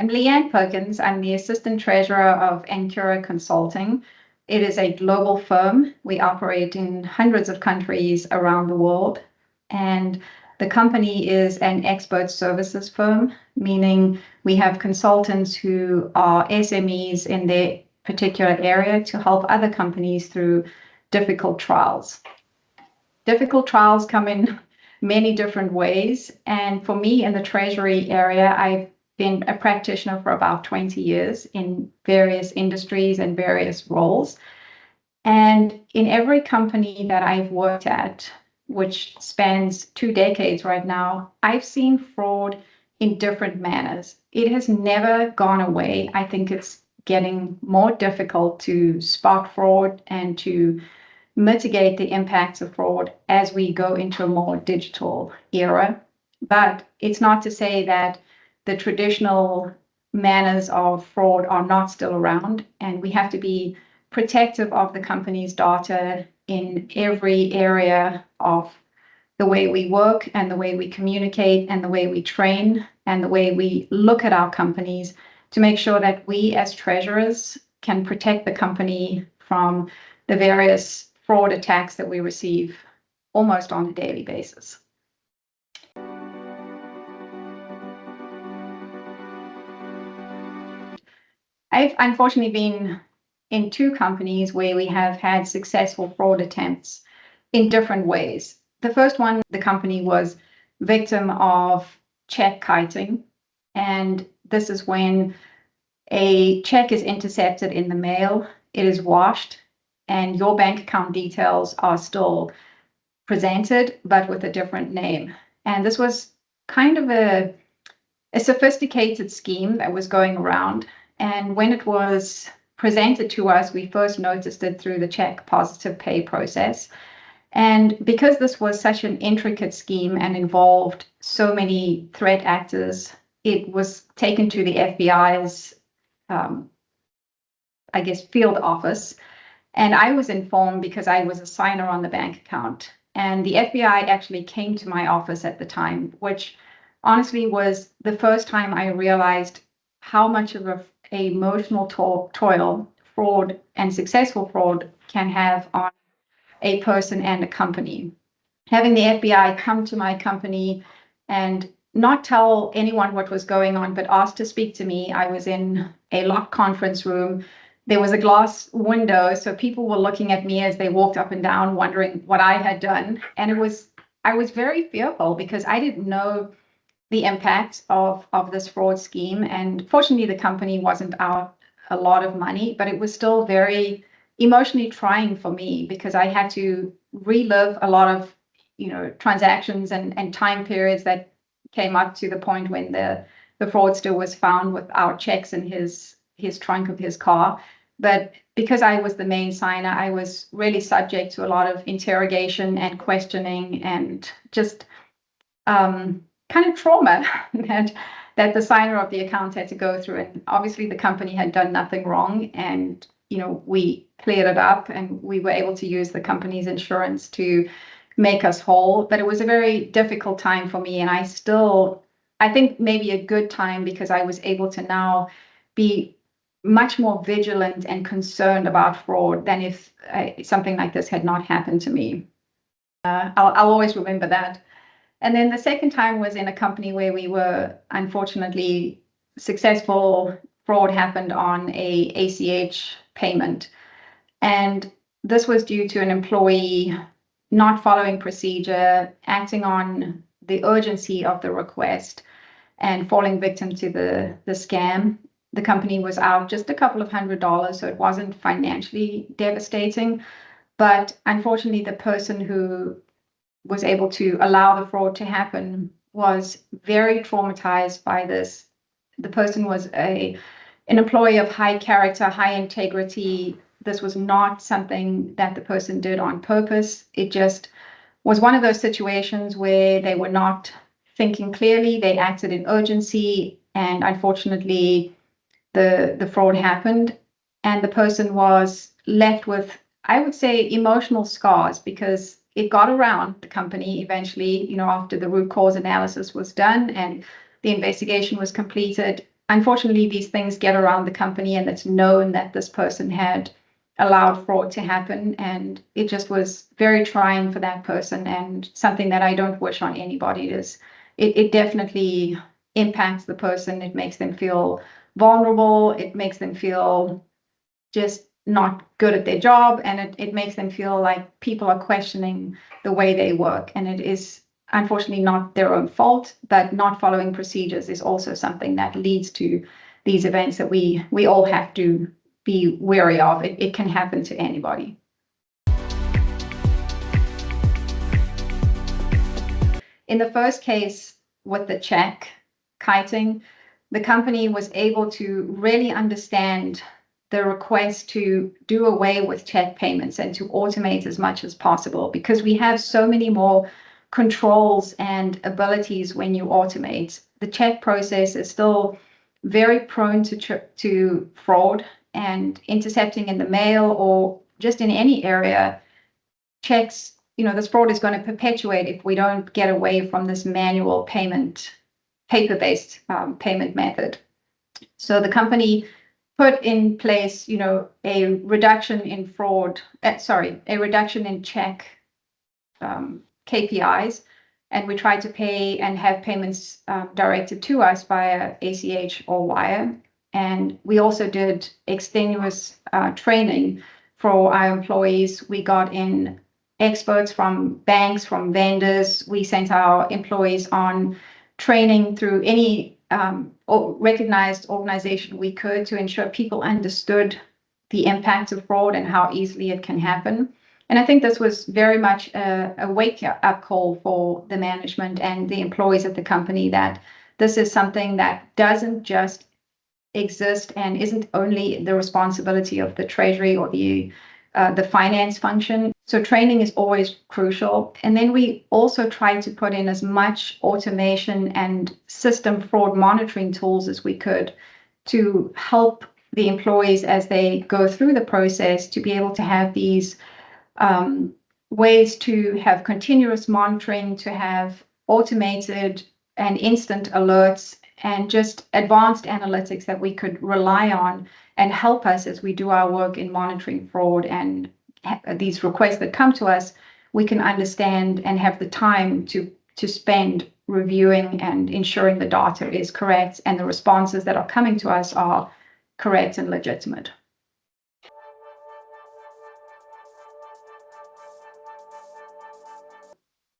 I'm Lee-Ann Perkins. I'm the Assistant Treasurer of Ancura Consulting. It is a global firm. We operate in hundreds of countries around the world. And the company is an expert services firm, meaning we have consultants who are SMEs in their particular area to help other companies through difficult trials. Difficult trials come in many different ways. And for me in the Treasury area, I've been a practitioner for about 20 years in various industries and various roles. And in every company that I've worked at, which spans 2 decades right now, I've seen fraud in different manners. It has never gone away. I think it's getting more difficult to spot fraud and to mitigate the impacts of fraud as we go into a more digital era. But it's not to say that the traditional manners of fraud are not still around, and we have to be protective of the company's data in every area of the way we work and the way we communicate and the way we train and the way we look at our companies to make sure that we as treasurers can protect the company from the various fraud attacks that we receive almost on a daily basis. I've unfortunately been in 2 companies where we have had successful fraud attempts in different ways. The first one, the company was victim of check kiting. And this is when a check is intercepted in the mail, it is washed, and your bank account details are still presented, but with a different name. And this was kind of a sophisticated scheme that was going around. And when it was presented to us, we first noticed it through the check positive pay process. And because this was such an intricate scheme and involved so many threat actors, it was taken to the FBI's, field office. And I was informed because I was a signer on the bank account. And the FBI actually came to my office at the time, which honestly was the first time I realized how much of a emotional toil fraud and successful fraud can have on a person and a company. Having the FBI come to my company and not tell anyone what was going on, but ask to speak to me. I was in a locked conference room. There was a glass window, so people were looking at me as they walked up and down, wondering what I had done. And I was very fearful because I didn't know the impact of this fraud scheme. And fortunately, the company wasn't out a lot of money, but it was still very emotionally trying for me because I had to relive a lot of, transactions and time periods that came up to the point when the fraudster was found with our checks in his trunk of his car. But because I was the main signer, I was really subject to a lot of interrogation and questioning and just kind of trauma that the signer of the account had to go through. And obviously the company had done nothing wrong. And, we cleared it up and we were able to use the company's insurance to make us whole. But it was a very difficult time for me. And I think maybe a good time because I was able to now be much more vigilant and concerned about fraud than if something like this had not happened to me. I'll always remember that. And then the second time was in a company where we were unfortunately successful. Fraud happened on a ACH payment. And this was due to an employee not following procedure, acting on the urgency of the request, and falling victim to the scam. The company was out just a couple of $100, so it wasn't financially devastating. But unfortunately, the person who was able to allow the fraud to happen was very traumatized by this. The person was an employee of high character, high integrity. This was not something that the person did on purpose. It just was one of those situations where they were not thinking clearly. They acted in urgency, and unfortunately, the fraud happened. And the person was left with, I would say, emotional scars because it got around the company eventually, after the root cause analysis was done and the investigation was completed. unfortunately, these things get around the company, and it's known that this person had allowed fraud to happen. And it just was very trying for that person, and something that I don't wish on anybody. It definitely impacts the person. It makes them feel vulnerable. It makes them feel just not good at their job, and it makes them feel like people are questioning the way they work. And it is unfortunately not their own fault, but not following procedures is also something that leads to these events that we all have to be wary of. It can happen to anybody. In the first case with the check kiting, the company was able to really understand the request to do away with check payments and to automate as much as possible, because we have so many more controls and abilities when you automate. The check process is still very prone to fraud and intercepting in the mail or just in any area. Checks, this fraud is going to perpetuate if we don't get away from this manual paper-based payment method. So the company put in place, a reduction in check KPIs, and we tried to pay and have payments directed to us via ACH or wire. And we also did extenuous training for our employees. We got in experts from banks, from vendors. We sent our employees on training through any recognized organization we could, to ensure people understood the impact of fraud and how easily it can happen. And I think this was very much a wake-up call for the management and the employees at the company, that this is something that doesn't just exist and isn't only the responsibility of the Treasury or the finance function. So training is always crucial. And then we also try to put in as much automation and system fraud monitoring tools as we could, to help the employees as they go through the process, to be able to have these ways to have continuous monitoring, to have automated and instant alerts, and just advanced analytics that we could rely on and help us as we do our work in monitoring fraud. And these requests that come to us, we can understand and have the time to spend reviewing and ensuring the data is correct and the responses that are coming to us are correct and legitimate.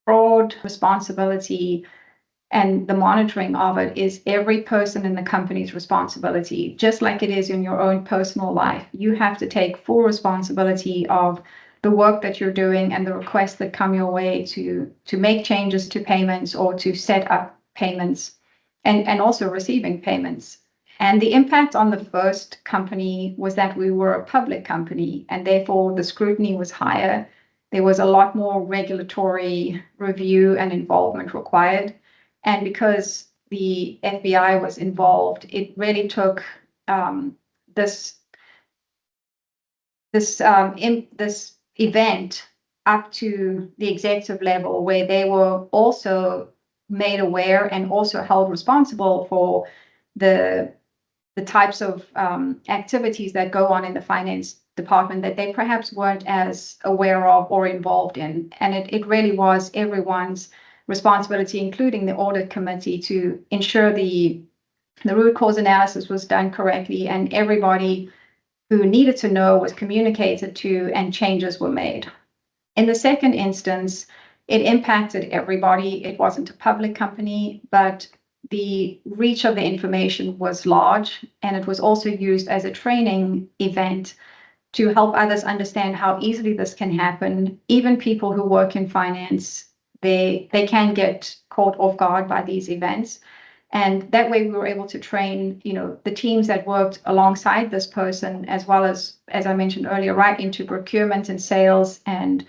Fraud responsibility and the monitoring of it is every person in the company's responsibility. Just like it is in your own personal life, you have to take full responsibility of the work that you're doing and the requests that come your way to make changes to payments or to set up payments, and also receiving payments. And the impact on the first company was that we were a public company, and therefore the scrutiny was higher. There was a lot more regulatory review and involvement required. And because the FBI was involved, it really took this event up to the executive level, where they were also made aware and also held responsible for the types of activities that go on in the finance department that they perhaps weren't as aware of or involved in. And it really was everyone's responsibility, including the audit committee, to ensure the root cause analysis was done correctly, and everybody who needed to know was communicated to, and changes were made. In the second instance, it impacted everybody. It wasn't a public company, but the reach of the information was large, and it was also used as a training event to help others understand how easily this can happen. Even people who work in finance, they can get caught off guard by these events. And that way we were able to train, the teams that worked alongside this person, as well as I mentioned earlier, right into procurement and sales and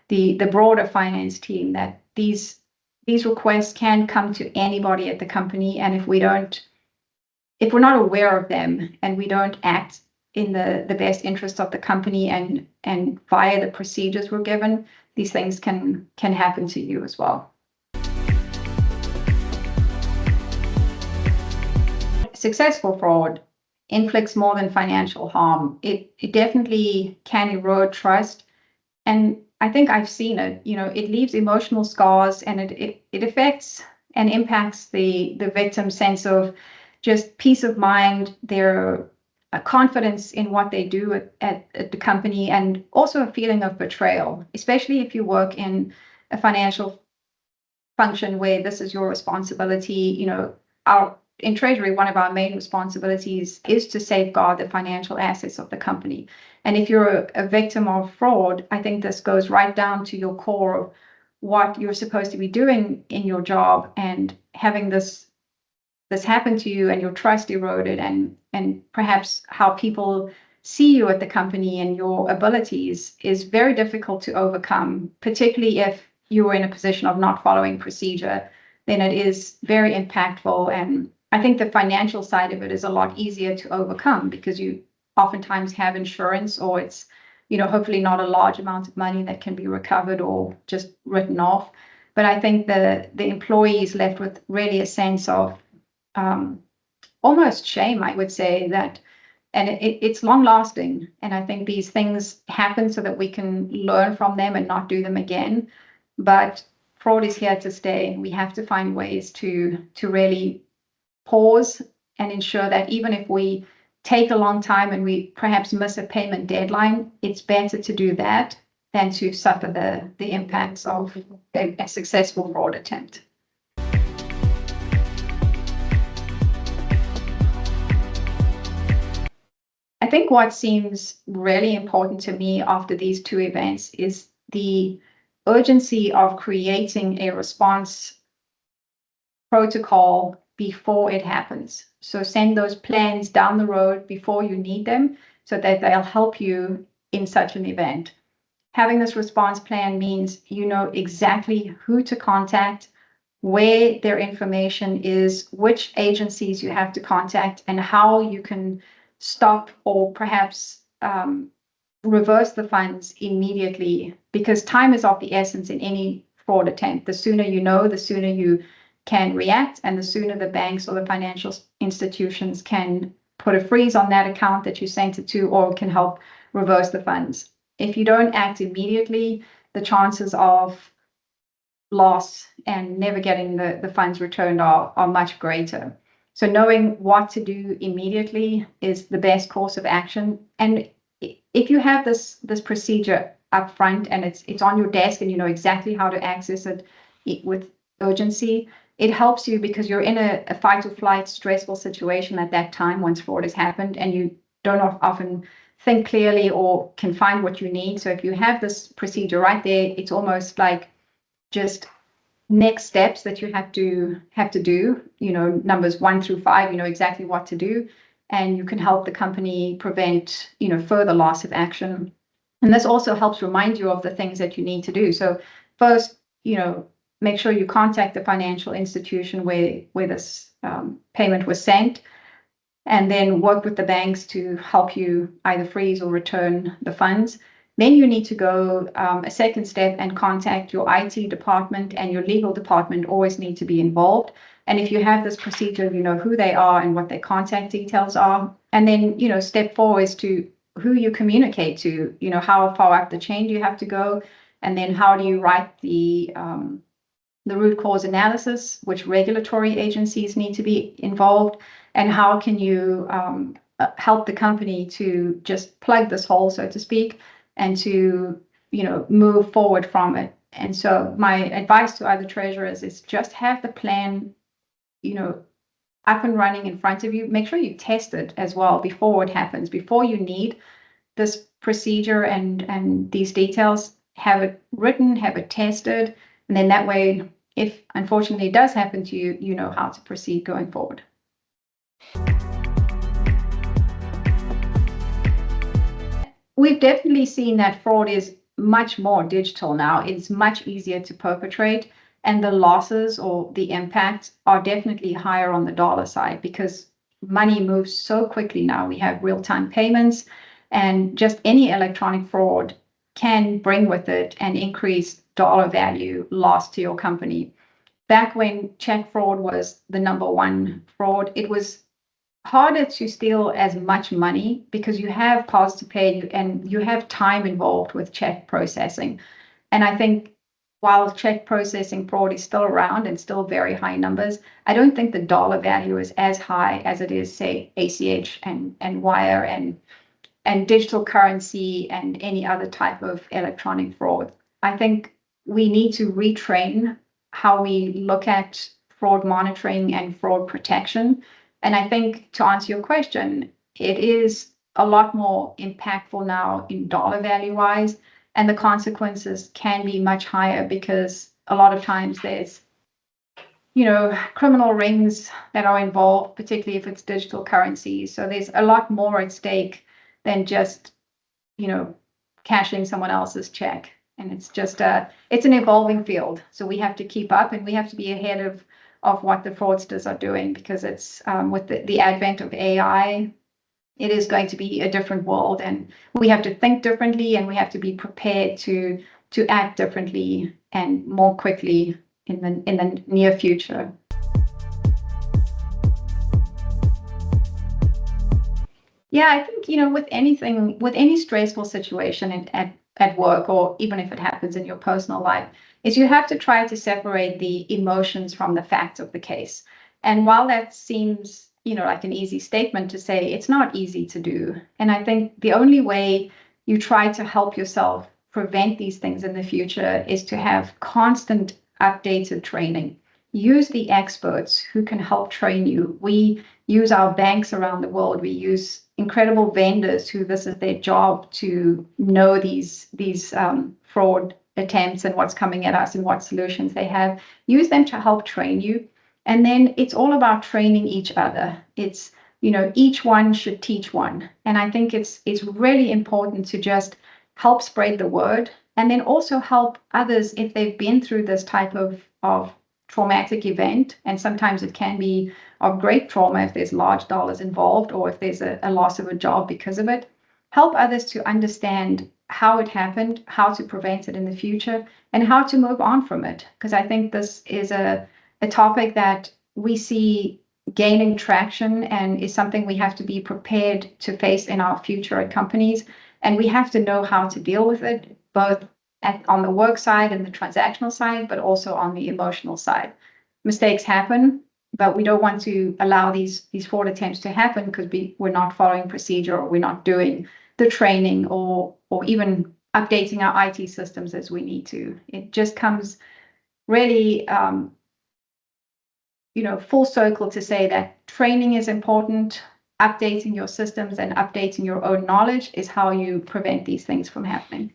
the broader finance team, that these requests can come to anybody at the company. And if we're not aware of them and we don't act in the best interest of the company and via the procedures we're given, these things can happen to you as well. successful fraud inflicts more than financial harm. It definitely can erode trust. And I think I've seen it. It leaves emotional scars, and it affects and impacts the victim's sense of just peace of mind, their confidence in what they do at the company, and also a feeling of betrayal, especially if you work in a financial function where this is your responsibility. In Treasury, one of our main responsibilities is to safeguard the financial assets of the company. And if you're a victim of fraud, I think this goes right down to your core of what you're supposed to be doing in your job, and having this happen to you and your trust eroded, and perhaps how people see you at the company and your abilities is very difficult to overcome, particularly if you were in a position of not following procedure. Then it is very impactful. And I think the financial side of it is a lot easier to overcome, because you oftentimes have insurance, or it's hopefully not a large amount of money that can be recovered or just written off. But I think the employee is left with really a sense of almost shame, I would say, that, and it's long lasting. And I think these things happen so that we can learn from them and not do them again. But fraud is here to stay. We have to find ways to really pause and ensure that even if we take a long time and we perhaps miss a payment deadline, it's better to do that than to suffer the impacts of a successful fraud attempt. I think what seems really important to me after these two events is the urgency of creating a response protocol before it happens. So send those plans down the road before you need them, so that they'll help you in such an event. Having this response plan means you know exactly who to contact, where their information is, which agencies you have to contact, and how you can stop or perhaps reverse the funds immediately, because time is of the essence in any fraud attempt. The sooner you know, the sooner you can react, and the sooner the banks or the financial institutions can put a freeze on that account that you sent it to, or can help reverse the funds. If you don't act immediately, the chances of loss and never getting the funds returned are much greater. So knowing what to do immediately is the best course of action. And if you have this procedure up front, and it's on your desk, and you know exactly how to access it with urgency, it helps you, because you're in a fight or flight stressful situation at that time once fraud has happened, and you don't often think clearly or can find what you need. So if you have this procedure right there, it's almost like just next steps that you have to do, numbers 1 through 5, exactly what to do, and you can help the company prevent, further loss of action. And this also helps remind you of the things that you need to do. So first, make sure you contact the financial institution where this payment was sent, and then work with the banks to help you either freeze or return the funds. Then you need to go a second step and contact your IT department, and your legal department always need to be involved. And if you have this procedure, you know who they are and what their contact details are. And then, step 4 is to who you communicate to, how far up the chain do you have to go? And then how do you write the root cause analysis, which regulatory agencies need to be involved, and how can you help the company to just plug this hole, so to speak, and to move forward from it. And so my advice to other treasurers is just have the plan up and running in front of you. Make sure you test it as well before it happens, before you need this procedure and these details. Have it written, have it tested, and then that way, if unfortunately it does happen to you, you know how to proceed going forward. We've definitely seen that fraud is much more digital now. It's much easier to perpetrate, and the losses or the impacts are definitely higher on the dollar side, because money moves so quickly now. We have real-time payments, and just any electronic fraud can bring with it an increased dollar value lost to your company. Back when check fraud was the number one fraud, it was harder to steal as much money because you have cards to pay and you have time involved with check processing. And I think while check processing fraud is still around and still very high numbers, I don't think the dollar value is as high as it is, say, ACH and wire and digital currency and any other type of electronic fraud. I think we need to retrain how we look at fraud monitoring and fraud protection. And I think to answer your question, it is a lot more impactful now in dollar value wise, and the consequences can be much higher because a lot of times there's criminal rings that are involved, particularly if it's digital currencies. So there's a lot more at stake than just, cashing someone else's check. And it's an evolving field. So we have to keep up and we have to be ahead of what the fraudsters are doing, because it's with the advent of AI, it is going to be a different world, and we have to think differently and we have to be prepared to act differently and more quickly in the near future. Yeah, I think, with any stressful situation at work, or even if it happens in your personal life, is you have to try to separate the emotions from the facts of the case. And while that seems, like an easy statement to say, it's not easy to do. And I think the only way you try to help yourself prevent these things in the future is to have constant updated training. Use the experts who can help train you. We use our banks around the world. We use incredible vendors who this is their job to know these fraud attempts and what's coming at us and what solutions they have. Use them to help train you. And then it's all about training each other. It's, each one should teach one. And I think it's really important to just help spread the word, and then also help others if they've been through this type of traumatic event. And sometimes it can be of great trauma if there's large dollars involved, or if there's a loss of a job because of it. Help others to understand how it happened, how to prevent it in the future, and how to move on from it. Because I think this is a topic that we see gaining traction and is something we have to be prepared to face in our future at companies. And we have to know how to deal with it, both on the work side and the transactional side, but also on the emotional side. Mistakes happen, but we don't want to allow these fraud attempts to happen because we're not following procedure, or we're not doing the training, or even updating our IT systems as we need to. It just comes really full circle to say that training is important. Updating your systems and updating your own knowledge is how you prevent these things from happening.